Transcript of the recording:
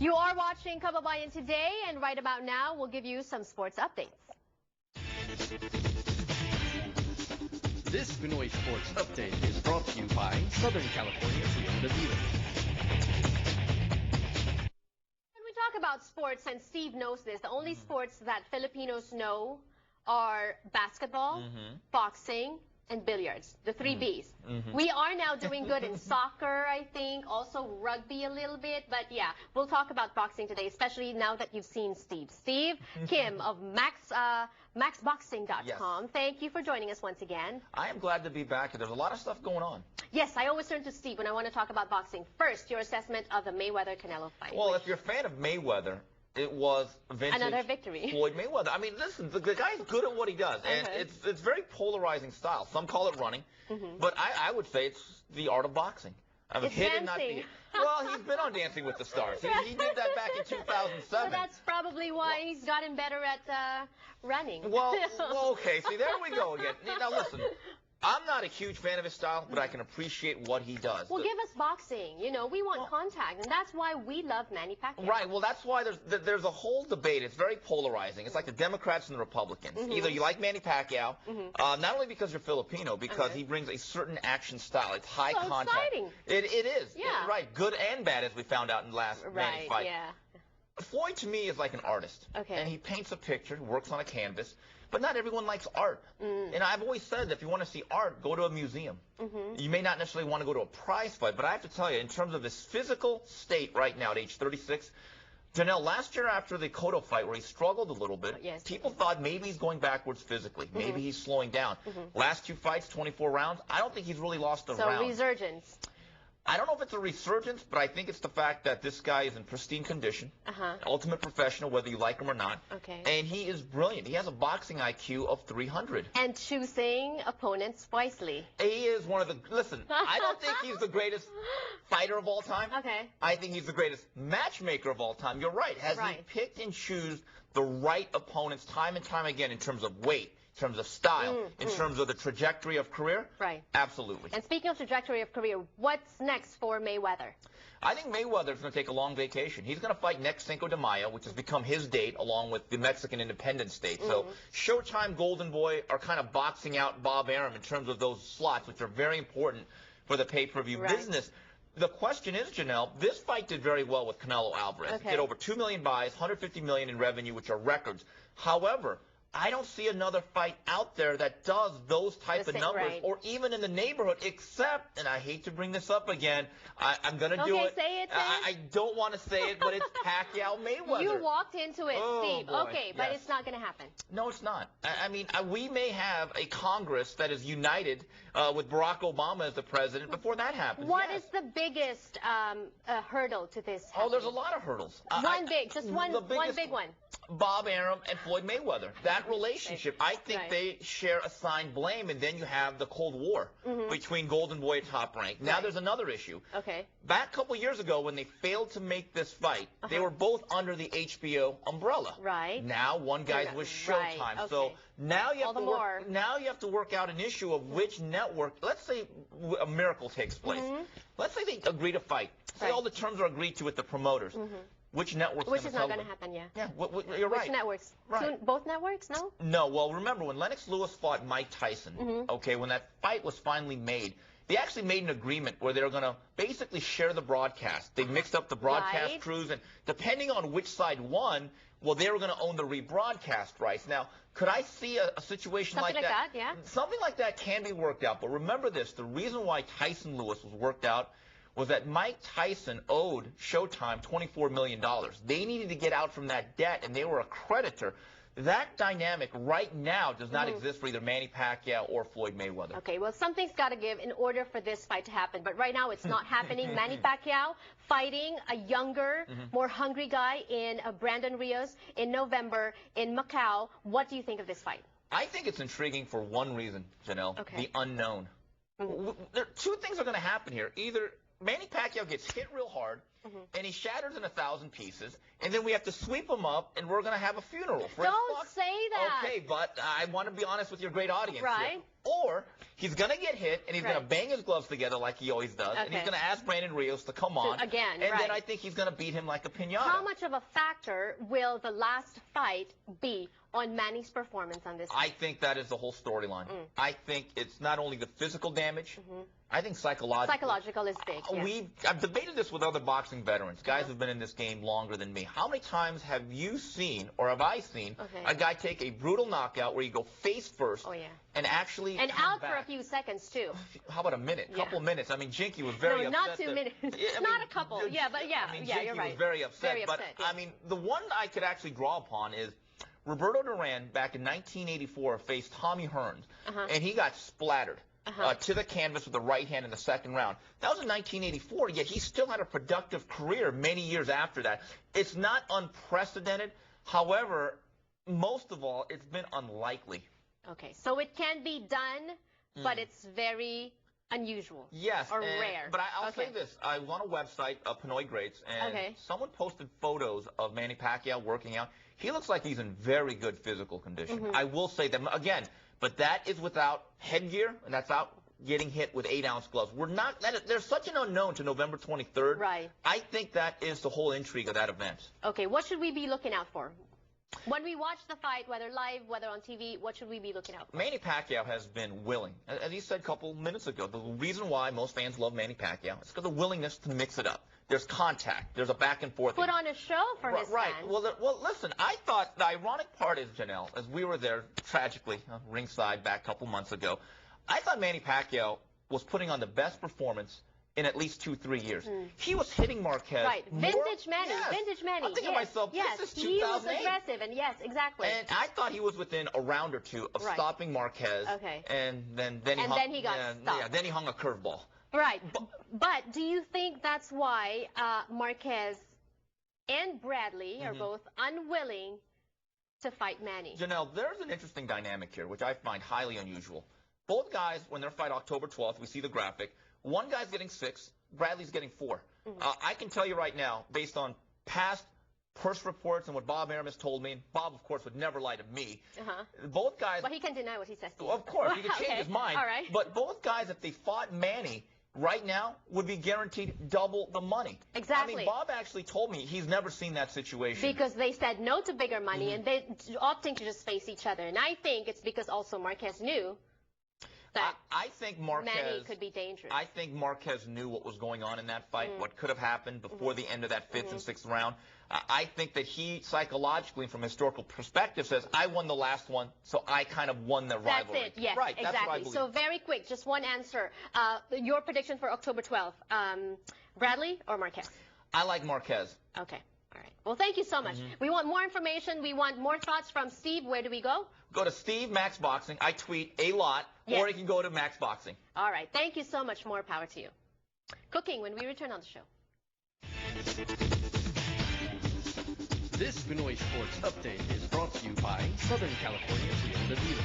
You are watching Kababayan today, and right about now, we'll give you some sports updates. This Pinoy Sports Update is brought to you by Southern California Toyota Dealer. When we talk about sports, and Steve knows this, the only sports that Filipinos know are basketball, boxing, and billiards, the three Bs. We are now doing good in soccer, I think, also rugby a little bit, but yeah, we'll talk about boxing today, especially now that you've seen Steve. Steve Kim of MaxBoxing.com. Yes. Thank you for joining us once again. I am glad to be back. There's a lot of stuff going on. Yes, I always turn to Steve when I want to talk about boxing. First, your assessment of the Mayweather-Canelo fight. Well, if you're a fan of Mayweather, it was vintage another victory. Floyd Mayweather. I mean, listen, the guy's good at what he does, and it's very polarizing style. Some call it running, but I would say it's the art of boxing. I mean, it's dancing. Well, he's been on Dancing with the Stars. He did that back in 2007. So that's probably why he's gotten better at running. Well, okay. See, there we go again. Now, listen. I'm not a huge fan of his style, but I can appreciate what he does. Well, give us boxing. You know, we want contact, and that's why we love Manny Pacquiao. Right. Well, that's why there's a whole debate. It's very polarizing. It's like the Democrats and the Republicans. Either you like Manny Pacquiao, not only because you're Filipino, because he brings a certain action style. It's high contact. Exciting. It is. Yeah. Right. Good and bad, as we found out in the last Manny fight. Yeah. Floyd, to me, is like an artist. Okay. And he paints a picture, works on a canvas. But not everyone likes art. And I've always said that if you want to see art, go to a museum. You may not necessarily want to go to a prize fight, but I have to tell you, in terms of his physical state right now at age 36, Janelle, last year after the Cotto fight where he struggled a little bit, people thought maybe he's going backwards physically. Maybe he's slowing down. Last two fights, 24 rounds, I don't think he's really lost a round. So resurgence. I don't know if it's a resurgence, but I think it's the fact that this guy is in pristine condition, ultimate professional, whether you like him or not. Okay. And he is brilliant. He has a boxing IQ of 300. And choosing opponents wisely. He is one of the, listen, I don't think he's the greatest fighter of all time. Okay. I think he's the greatest matchmaker of all time. You're right. Has he picked and choose the right opponents time and time again in terms of weight, in terms of style, in terms of the trajectory of career? Right. Absolutely. And speaking of trajectory of career, what's next for Mayweather? I think Mayweather's going to take a long vacation. He's going to fight next Cinco de Mayo, which has become his date, along with the Mexican Independence Day. So Showtime, Golden Boy are kind of boxing out Bob Arum in terms of those slots, which are very important for the pay-per-view business. The question is, Janelle, this fight did very well with Canelo Alvarez. It did over 2 million buys, 150 million in revenue, which are records. However, I don't see another fight out there that does those type of numbers or even in the neighborhood, except, and I hate to bring this up again, I'm going to do it. Say it, I don't want to say it, but it's Pacquiao Mayweather. You walked into it, Steve. Boy. Okay, but it's not going to happen. No, it's not. I mean, we may have a Congress that is united with Barack Obama as the president before that happens. What is the biggest hurdle to this happening? Oh, there's a lot of hurdles. One big one. Bob Arum and Floyd Mayweather. That relationship, I think they share assigned blame, and then you have the Cold War between Golden Boy and Top Rank. Now there's another issue. Okay. Back a couple years ago when they failed to make this fight, they were both under the HBO umbrella. Right. Now one guy's with Showtime. So now you have to work out an issue of which network. Let's say a miracle takes place. Let's say they agree to fight. Say all the terms are agreed to with the promoters. Which network's Which is not going to happen, Yeah, you're right. Which networks? Right. Both networks, no? No, well, remember, when Lennox Lewis fought Mike Tyson, okay, when that fight was finally made, they actually made an agreement where they were going to basically share the broadcast. They mixed up the broadcast crews, and depending on which side won, well, they were going to own the rebroadcast rights. Now, could I see a situation like that? Yeah. Something like that can be worked out, but remember this, the reason why Tyson Lewis was worked out was that Mike Tyson owed Showtime $24 million. They needed to get out from that debt, and they were a creditor. That dynamic right now does not exist for either Manny Pacquiao or Floyd Mayweather. Okay, well, something's got to give in order for this fight to happen. But right now, it's not happening. Manny Pacquiao fighting a younger, more hungry guy in Brandon Rios in November in Macau. What do you think of this fight? I think it's intriguing for one reason, Janelle. The unknown. Two things are going to happen here. Either Manny Pacquiao gets hit real hard, and he shatters in 1,000 pieces, and then we have to sweep him up, and we're going to have a funeral for his Don't box. say that. Okay, but I want to be honest with your great audience Right. here. Or he's going to get hit, and he's going to bang his gloves together like he always does, and he's going to ask Brandon Rios to come on. Again, and then I think he's going to beat him like a piñata. How much of a factor will the last fight be on Manny's performance on this fight? I think that is the whole storyline. I think it's not only the physical damage, I think psychological. Psychological is big. Yes. I've debated this with other boxing veterans, guys who've been in this game longer than me. How many times have you seen, or have I seen, a guy take a brutal knockout where you go face first and actually and come out back? for a few seconds too? How about a minute? Couple minutes. I mean, Jinky was very upset. No, not 2 minutes. Not a couple. Yeah, but I mean, you're Jinky right. was very upset. Very upset, but I mean, the one I could actually draw upon is Roberto Duran back in 1984 faced Tommy Hearns, and he got splattered to the canvas with the right hand in the second round. That was in 1984, yet he still had a productive career many years after that. It's not unprecedented. However, most of all, it's been unlikely. Okay, so it can be done, but it's very unusual. Yes. Or rare. But I'll say this. I was on a website, Pinoy Greats, and someone posted photos of Manny Pacquiao working out. He looks like he's in very good physical condition. I will say that, again, but that is without headgear, and that's out getting hit with 8-ounce gloves. There's such an unknown to November 23rd. Right. I think that is the whole intrigue of that event. Okay, what should we be looking out for? When we watch the fight, whether live, whether on TV, what should we be looking out for? Manny Pacquiao has been willing. As you said a couple minutes ago, the reason why most fans love Manny Pacquiao is because of the willingness to mix it up. There's contact. There's a back and forth. Put on a show for his right. fans. Well, listen, I thought the ironic part is, Janelle, as we were there tragically ringside back a couple months ago, I thought Manny Pacquiao was putting on the best performance in at least 2-3 years. He was hitting Marquez. Right. Vintage Manny. Yes. Vintage Manny. I'm thinking to myself, this is 2008. He was aggressive, and exactly. And I thought he was within a round or two of stopping Marquez. Okay. And then he got stopped. Yeah, then he hung a curveball. Right. But do you think that's why Marquez and Bradley are both unwilling to fight Manny? Janelle, there's an interesting dynamic here, which I find highly unusual. Both guys, when they're fight October 12th, we see the graphic, one guy's getting 6, Bradley's getting 4. I can tell you right now, based on past purse reports and what Bob Arum has told me, and Bob, of course, would never lie to me, both guys... But he can deny what he says to you. Of course, he can change his mind. All right. But both guys, if they fought Manny, right now, would be guaranteed double the money. Exactly. I mean, Bob actually told me he's never seen that situation. Because they said no to bigger money, and they're opting to just face each other. And I think it's because also Marquez knew that I think Marquez, Manny could be dangerous. I think Marquez knew what was going on in that fight, what could have happened before the end of that 5th and 6th round. I think that he psychologically, from a historical perspective, says, I won the last one, so I kind of won the rivalry. That's it, yes, right, exactly. That's what I believe. So very quick, just one answer. Your prediction for October 12th, Bradley or Marquez? I like Marquez. Okay. All right. Well, thank you so much. We want more information. We want more thoughts from Steve. Where do we go? Go to Steve Max Boxing. I tweet a lot. Or you can go to Max Boxing. All right. Thank you so much. More power to you. Cooking when we return on the show. This Pinoy Sports Update is brought to you by Southern California's Rio de Vito.